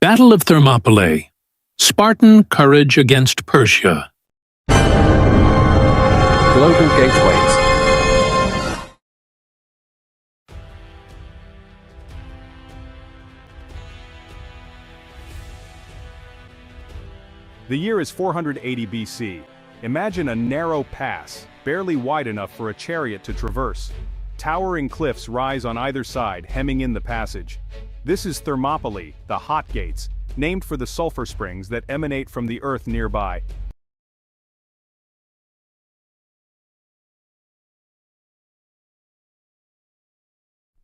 Battle of Thermopylae. Spartan courage against Persia. Global gateways. The year is 480 BC. Imagine a narrow pass, barely wide enough for a chariot to traverse. Towering cliffs rise on either side, hemming in the passage. This is Thermopylae, the hot gates, named for the sulfur springs that emanate from the earth nearby.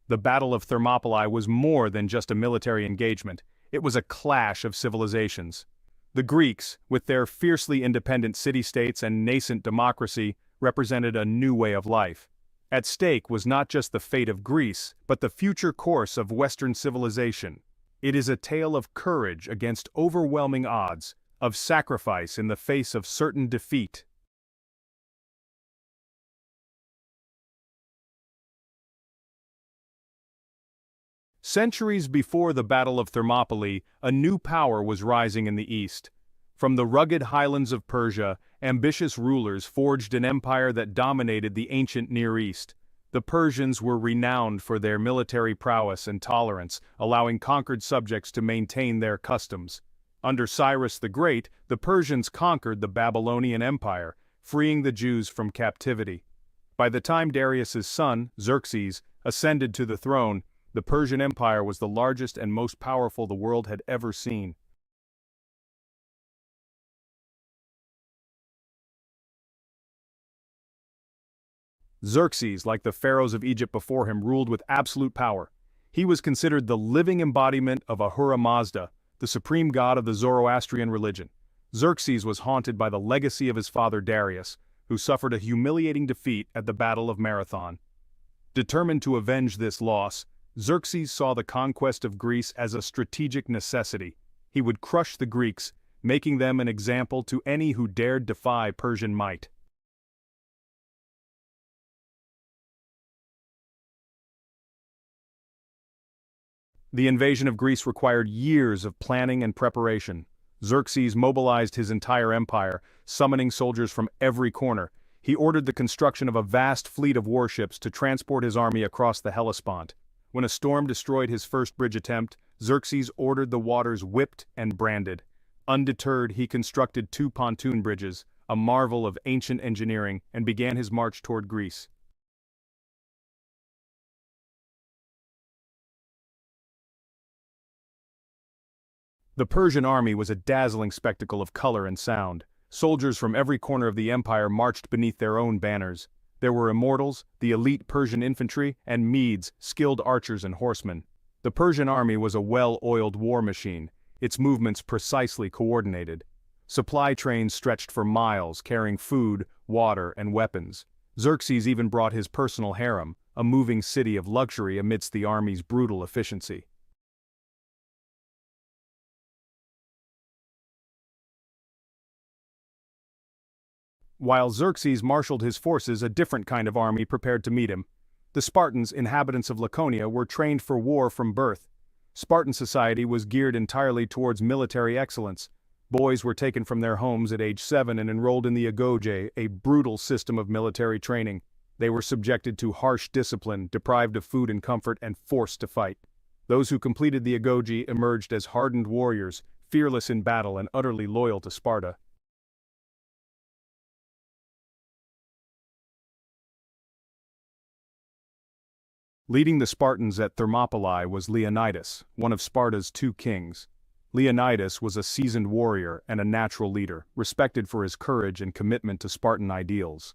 The Battle of Thermopylae was more than just a military engagement. It was a clash of civilizations. The Greeks, with their fiercely independent city-states and nascent democracy, represented a new way of life. At stake was not just the fate of Greece, but the future course of Western civilization. It is a tale of courage against overwhelming odds, of sacrifice in the face of certain defeat. Centuries before the Battle of Thermopylae, a new power was rising in the east. From the rugged highlands of Persia, ambitious rulers forged an empire that dominated the ancient Near East. The Persians were renowned for their military prowess and tolerance, allowing conquered subjects to maintain their customs. Under Cyrus the Great, the Persians conquered the Babylonian Empire, freeing the Jews from captivity. By the time Darius's son, Xerxes, ascended to the throne, the Persian Empire was the largest and most powerful the world had ever seen. Xerxes, like the pharaohs of Egypt before him, ruled with absolute power. He was considered the living embodiment of Ahura Mazda, the supreme god of the Zoroastrian religion. Xerxes was haunted by the legacy of his father Darius, who suffered a humiliating defeat at the Battle of Marathon. Determined to avenge this loss, Xerxes saw the conquest of Greece as a strategic necessity. He would crush the Greeks, making them an example to any who dared defy Persian might. The invasion of Greece required years of planning and preparation. Xerxes mobilized his entire empire, summoning soldiers from every corner. He ordered the construction of a vast fleet of warships to transport his army across the Hellespont. When a storm destroyed his first bridge attempt, Xerxes ordered the waters whipped and branded. Undeterred, he constructed 2 pontoon bridges, a marvel of ancient engineering, and began his march toward Greece. The Persian army was a dazzling spectacle of color and sound. Soldiers from every corner of the empire marched beneath their own banners. There were immortals, the elite Persian infantry, and Medes, skilled archers and horsemen. The Persian army was a well-oiled war machine, its movements precisely coordinated. Supply trains stretched for miles, carrying food, water, and weapons. Xerxes even brought his personal harem, a moving city of luxury amidst the army's brutal efficiency. While Xerxes marshaled his forces, a different kind of army prepared to meet him. The Spartans, inhabitants of Laconia, were trained for war from birth. Spartan society was geared entirely towards military excellence. Boys were taken from their homes at age 7 and enrolled in the agoge, a brutal system of military training. They were subjected to harsh discipline, deprived of food and comfort, and forced to fight. Those who completed the agoge emerged as hardened warriors, fearless in battle and utterly loyal to Sparta. Leading the Spartans at Thermopylae was Leonidas, one of Sparta's 2 kings. Leonidas was a seasoned warrior and a natural leader, respected for his courage and commitment to Spartan ideals.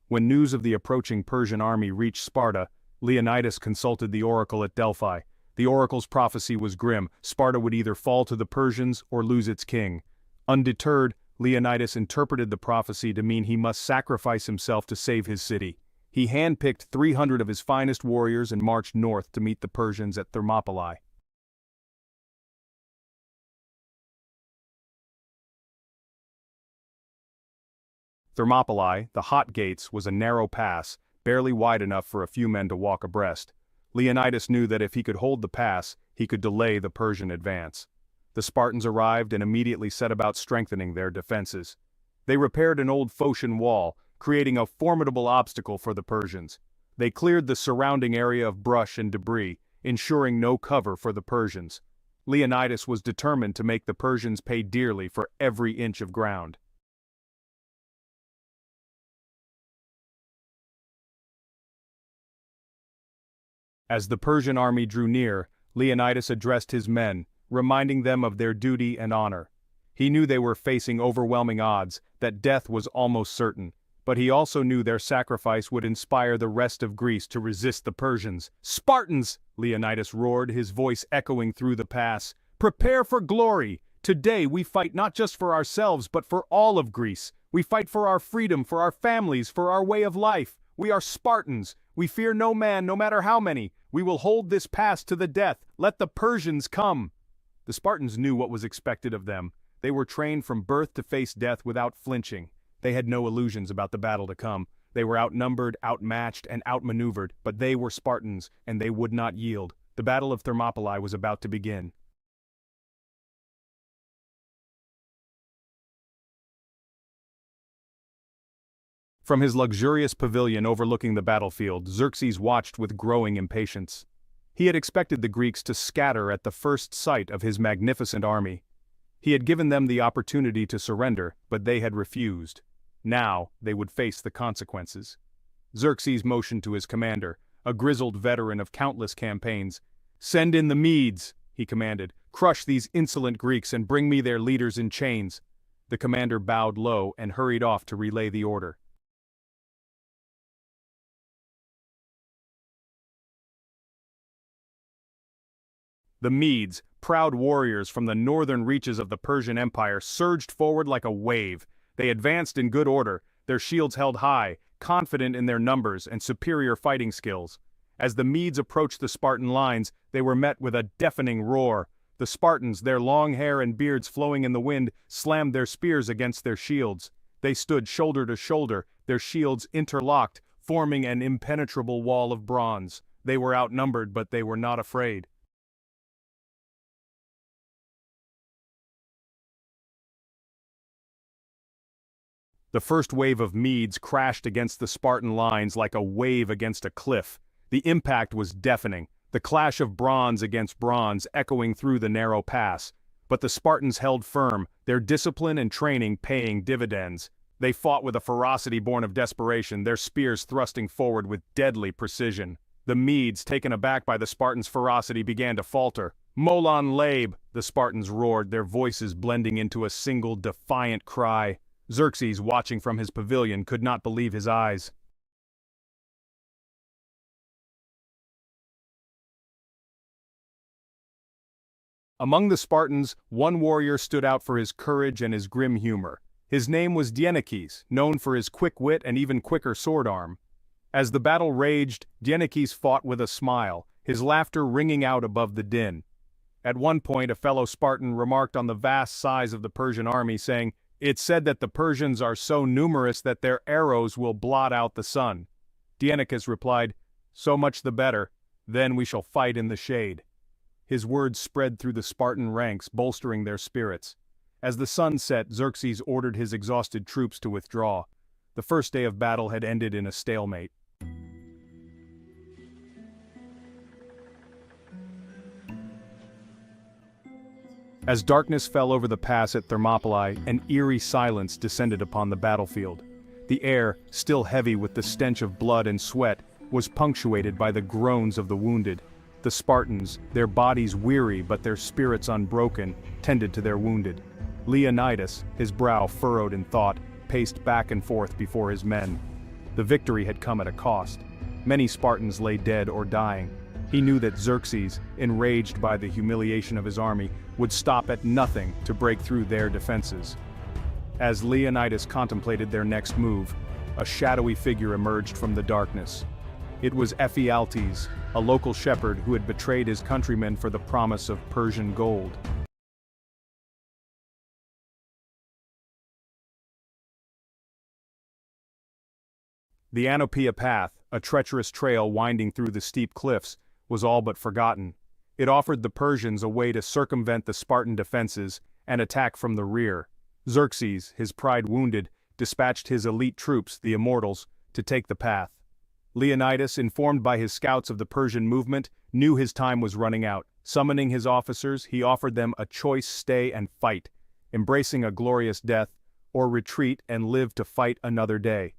When news of the approaching Persian army reached Sparta, Leonidas consulted the oracle at Delphi. The oracle's prophecy was grim: Sparta would either fall to the Persians or lose its king. Undeterred, Leonidas interpreted the prophecy to mean he must sacrifice himself to save his city. He handpicked 300 of his finest warriors and marched north to meet the Persians at Thermopylae. Thermopylae, the hot gates, was a narrow pass, barely wide enough for a few men to walk abreast. Leonidas knew that if he could hold the pass, he could delay the Persian advance. The Spartans arrived and immediately set about strengthening their defenses. They repaired an old Phocian wall, creating a formidable obstacle for the Persians. They cleared the surrounding area of brush and debris, ensuring no cover for the Persians. Leonidas was determined to make the Persians pay dearly for every inch of ground. As the Persian army drew near, Leonidas addressed his men, reminding them of their duty and honor. He knew they were facing overwhelming odds, that death was almost certain, but he also knew their sacrifice would inspire the rest of Greece to resist the Persians. "Spartans!" Leonidas roared, his voice echoing through the pass. "Prepare for glory! Today we fight not just for ourselves but for all of Greece. We fight for our freedom, for our families, for our way of life. We are Spartans. We fear no man, no matter how many. We will hold this pass to the death. Let the Persians come!" The Spartans knew what was expected of them. They were trained from birth to face death without flinching. They had no illusions about the battle to come. They were outnumbered, outmatched, and outmaneuvered, but they were Spartans, and they would not yield. The Battle of Thermopylae was about to begin. From his luxurious pavilion overlooking the battlefield, Xerxes watched with growing impatience. He had expected the Greeks to scatter at the first sight of his magnificent army. He had given them the opportunity to surrender, but they had refused. Now, they would face the consequences. Xerxes motioned to his commander, a grizzled veteran of countless campaigns. "Send in the Medes," he commanded. "Crush these insolent Greeks and bring me their leaders in chains." The commander bowed low and hurried off to relay the order. The Medes, proud warriors from the northern reaches of the Persian Empire, surged forward like a wave. They advanced in good order, their shields held high, confident in their numbers and superior fighting skills. As the Medes approached the Spartan lines, they were met with a deafening roar. The Spartans, their long hair and beards flowing in the wind, slammed their spears against their shields. They stood shoulder to shoulder, their shields interlocked, forming an impenetrable wall of bronze. They were outnumbered, but they were not afraid. The first wave of Medes crashed against the Spartan lines like a wave against a cliff. The impact was deafening, the clash of bronze against bronze echoing through the narrow pass. But the Spartans held firm, their discipline and training paying dividends. They fought with a ferocity born of desperation, their spears thrusting forward with deadly precision. The Medes, taken aback by the Spartans' ferocity, began to falter. "Molon Labe!" the Spartans roared, their voices blending into a single defiant cry. Xerxes, watching from his pavilion, could not believe his eyes. Among the Spartans, one warrior stood out for his courage and his grim humor. His name was Dienekes, known for his quick wit and even quicker sword arm. As the battle raged, Dienekes fought with a smile, his laughter ringing out above the din. At one point, a fellow Spartan remarked on the vast size of the Persian army, saying, "It's said that the Persians are so numerous that their arrows will blot out the sun." Dienekes replied, "So much the better, then we shall fight in the shade." His words spread through the Spartan ranks, bolstering their spirits. As the sun set, Xerxes ordered his exhausted troops to withdraw. The first day of battle had ended in a stalemate. As darkness fell over the pass at Thermopylae, an eerie silence descended upon the battlefield. The air, still heavy with the stench of blood and sweat, was punctuated by the groans of the wounded. The Spartans, their bodies weary but their spirits unbroken, tended to their wounded. Leonidas, his brow furrowed in thought, paced back and forth before his men. The victory had come at a cost. Many Spartans lay dead or dying. He knew that Xerxes, enraged by the humiliation of his army, would stop at nothing to break through their defenses. As Leonidas contemplated their next move, a shadowy figure emerged from the darkness. It was Ephialtes, a local shepherd who had betrayed his countrymen for the promise of Persian gold. The Thermopylae path, a treacherous trail winding through the steep cliffs, was all but forgotten. It offered the Persians a way to circumvent the Spartan defenses and attack from the rear. Xerxes, his pride wounded, dispatched his elite troops, the Immortals, to take the path. Leonidas, informed by his scouts of the Persian movement, knew his time was running out. Summoning his officers, he offered them a choice: stay and fight, embracing a glorious death, or retreat and live to fight another day.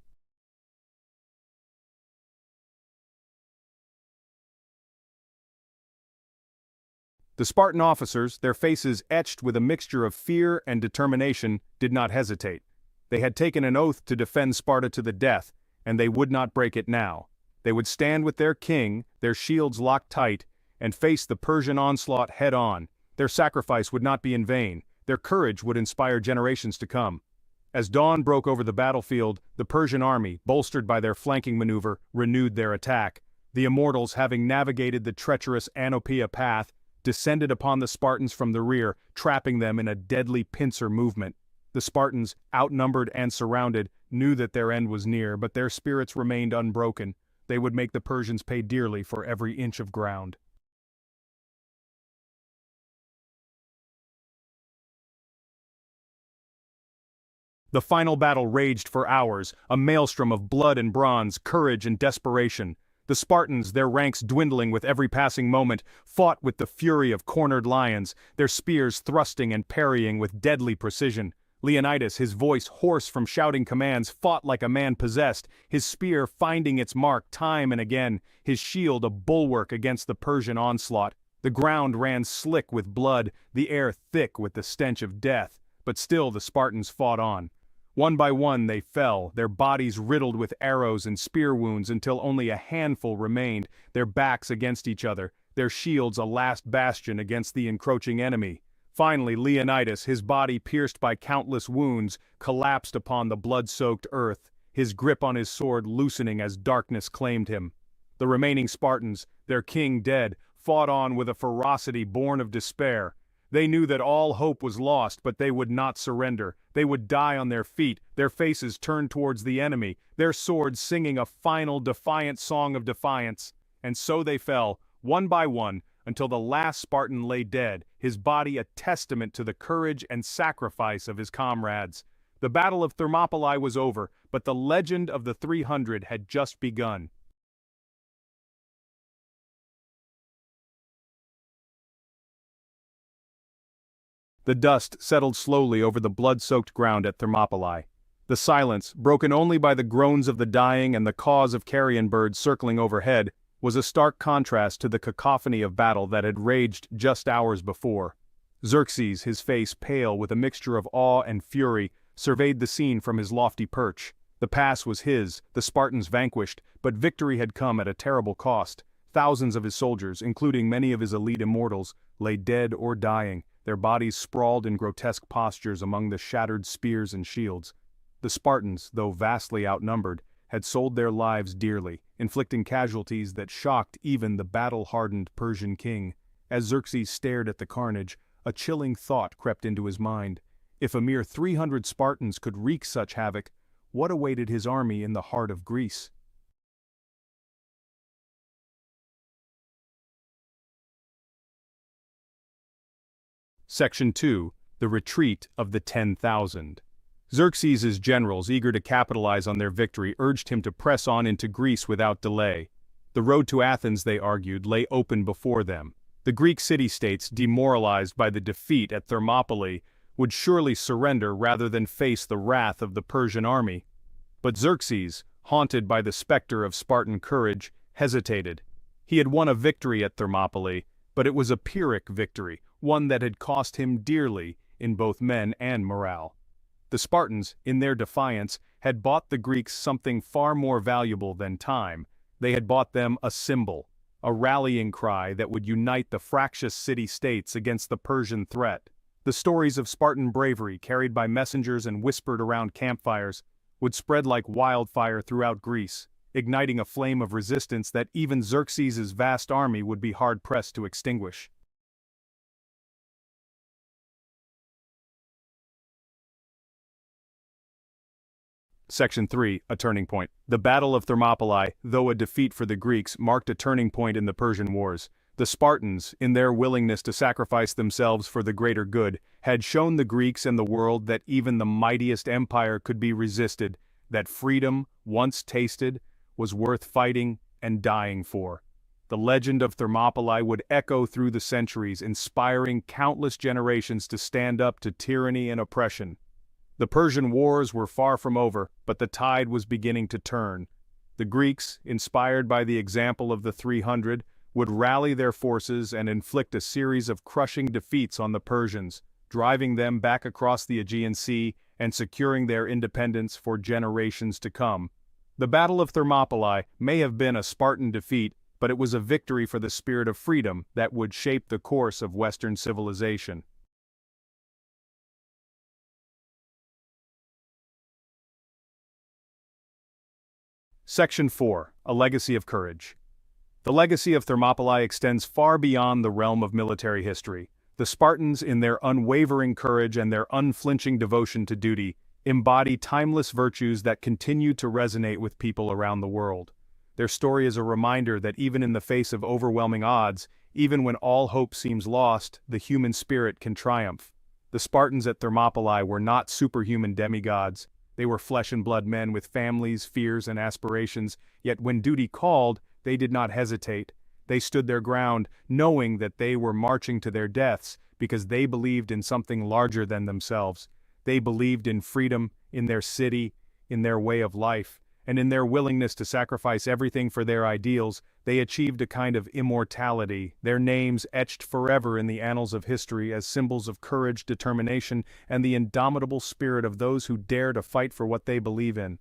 The Spartan officers, their faces etched with a mixture of fear and determination, did not hesitate. They had taken an oath to defend Sparta to the death, and they would not break it now. They would stand with their king, their shields locked tight, and face the Persian onslaught head-on. Their sacrifice would not be in vain. Their courage would inspire generations to come. As dawn broke over the battlefield, the Persian army, bolstered by their flanking maneuver, renewed their attack. The Immortals, having navigated the treacherous Thermopylae path, descended upon the Spartans from the rear, trapping them in a deadly pincer movement. The Spartans, outnumbered and surrounded, knew that their end was near, but their spirits remained unbroken. They would make the Persians pay dearly for every inch of ground. The final battle raged for hours, a maelstrom of blood and bronze, courage and desperation. The Spartans, their ranks dwindling with every passing moment, fought with the fury of cornered lions, their spears thrusting and parrying with deadly precision. Leonidas, his voice hoarse from shouting commands, fought like a man possessed, his spear finding its mark time and again, his shield a bulwark against the Persian onslaught. The ground ran slick with blood, the air thick with the stench of death, but still the Spartans fought on. One by one they fell, their bodies riddled with arrows and spear wounds until only a handful remained, their backs against each other, their shields a last bastion against the encroaching enemy. Finally Leonidas, his body pierced by countless wounds, collapsed upon the blood-soaked earth, his grip on his sword loosening as darkness claimed him. The remaining Spartans, their king dead, fought on with a ferocity born of despair. They knew that all hope was lost, but they would not surrender. They would die on their feet, their faces turned towards the enemy, their swords singing a final defiant song of defiance. And so they fell, one by one, until the last Spartan lay dead, his body a testament to the courage and sacrifice of his comrades. The Battle of Thermopylae was over, but the legend of the 300 had just begun. The dust settled slowly over the blood-soaked ground at Thermopylae. The silence, broken only by the groans of the dying and the caws of carrion birds circling overhead, was a stark contrast to the cacophony of battle that had raged just hours before. Xerxes, his face pale with a mixture of awe and fury, surveyed the scene from his lofty perch. The pass was his, the Spartans vanquished, but victory had come at a terrible cost. Thousands of his soldiers, including many of his elite Immortals, lay dead or dying, their bodies sprawled in grotesque postures among the shattered spears and shields. The Spartans, though vastly outnumbered, had sold their lives dearly, inflicting casualties that shocked even the battle-hardened Persian king. As Xerxes stared at the carnage, a chilling thought crept into his mind. If a mere 300 Spartans could wreak such havoc, what awaited his army in the heart of Greece? Section 2. The Retreat of the 10,000. Xerxes' generals, eager to capitalize on their victory, urged him to press on into Greece without delay. The road to Athens, they argued, lay open before them. The Greek city-states, demoralized by the defeat at Thermopylae, would surely surrender rather than face the wrath of the Persian army. But Xerxes, haunted by the specter of Spartan courage, hesitated. He had won a victory at Thermopylae, but it was a Pyrrhic victory, one that had cost him dearly in both men and morale. The Spartans, in their defiance, had bought the Greeks something far more valuable than time. They had bought them a symbol, a rallying cry that would unite the fractious city-states against the Persian threat. The stories of Spartan bravery, carried by messengers and whispered around campfires, would spread like wildfire throughout Greece, igniting a flame of resistance that even Xerxes' vast army would be hard-pressed to extinguish. Section 3. A turning point. The Battle of Thermopylae, though a defeat for the Greeks, marked a turning point in the Persian wars. The Spartans, in their willingness to sacrifice themselves for the greater good, had shown the Greeks and the world that even the mightiest empire could be resisted, that freedom, once tasted, was worth fighting and dying for. The legend of Thermopylae would echo through the centuries, inspiring countless generations to stand up to tyranny and oppression. The Persian wars were far from over, but the tide was beginning to turn. The Greeks, inspired by the example of the 300, would rally their forces and inflict a series of crushing defeats on the Persians, driving them back across the Aegean Sea and securing their independence for generations to come. The Battle of Thermopylae may have been a Spartan defeat, but it was a victory for the spirit of freedom that would shape the course of Western civilization. Section 4. A Legacy of Courage. The legacy of Thermopylae extends far beyond the realm of military history. The Spartans, in their unwavering courage and their unflinching devotion to duty, embody timeless virtues that continue to resonate with people around the world. Their story is a reminder that even in the face of overwhelming odds, even when all hope seems lost, the human spirit can triumph. The Spartans at Thermopylae were not superhuman demigods. They were flesh and blood men with families, fears, and aspirations, yet when duty called, they did not hesitate. They stood their ground, knowing that they were marching to their deaths because they believed in something larger than themselves. They believed in freedom, in their city, in their way of life, and in their willingness to sacrifice everything for their ideals. They achieved a kind of immortality, their names etched forever in the annals of history as symbols of courage, determination, and the indomitable spirit of those who dare to fight for what they believe in.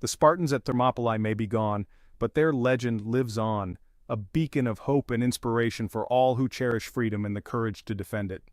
The Spartans at Thermopylae may be gone, but their legend lives on, a beacon of hope and inspiration for all who cherish freedom and the courage to defend it.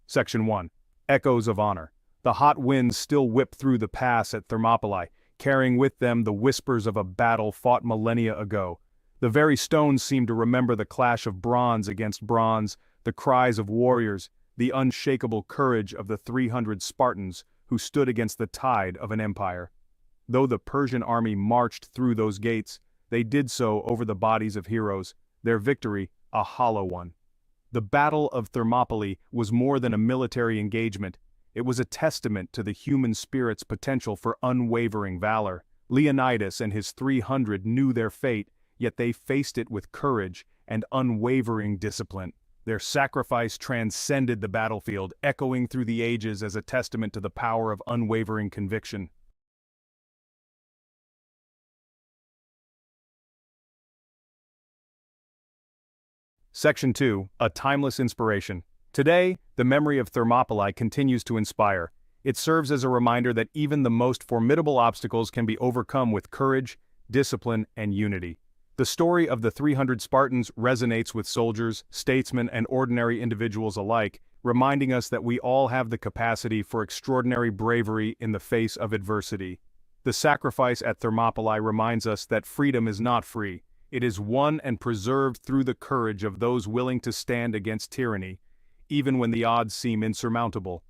Section 1. Echoes of Honor. The hot winds still whip through the pass at Thermopylae, carrying with them the whispers of a battle fought millennia ago. The very stones seem to remember the clash of bronze against bronze, the cries of warriors, the unshakable courage of the 300 Spartans who stood against the tide of an empire. Though the Persian army marched through those gates, they did so over the bodies of heroes, their victory a hollow one. The Battle of Thermopylae was more than a military engagement. It was a testament to the human spirit's potential for unwavering valor. Leonidas and his 300 knew their fate, yet they faced it with courage and unwavering discipline. Their sacrifice transcended the battlefield, echoing through the ages as a testament to the power of unwavering conviction. Section 2. A Timeless Inspiration. Today, the memory of Thermopylae continues to inspire. It serves as a reminder that even the most formidable obstacles can be overcome with courage, discipline, and unity. The story of the 300 Spartans resonates with soldiers, statesmen, and ordinary individuals alike, reminding us that we all have the capacity for extraordinary bravery in the face of adversity. The sacrifice at Thermopylae reminds us that freedom is not free. It is won and preserved through the courage of those willing to stand against tyranny, even when the odds seem insurmountable.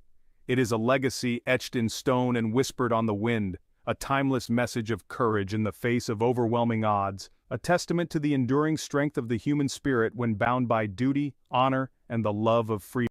It is a legacy etched in stone and whispered on the wind, a timeless message of courage in the face of overwhelming odds, a testament to the enduring strength of the human spirit when bound by duty, honor, and the love of freedom.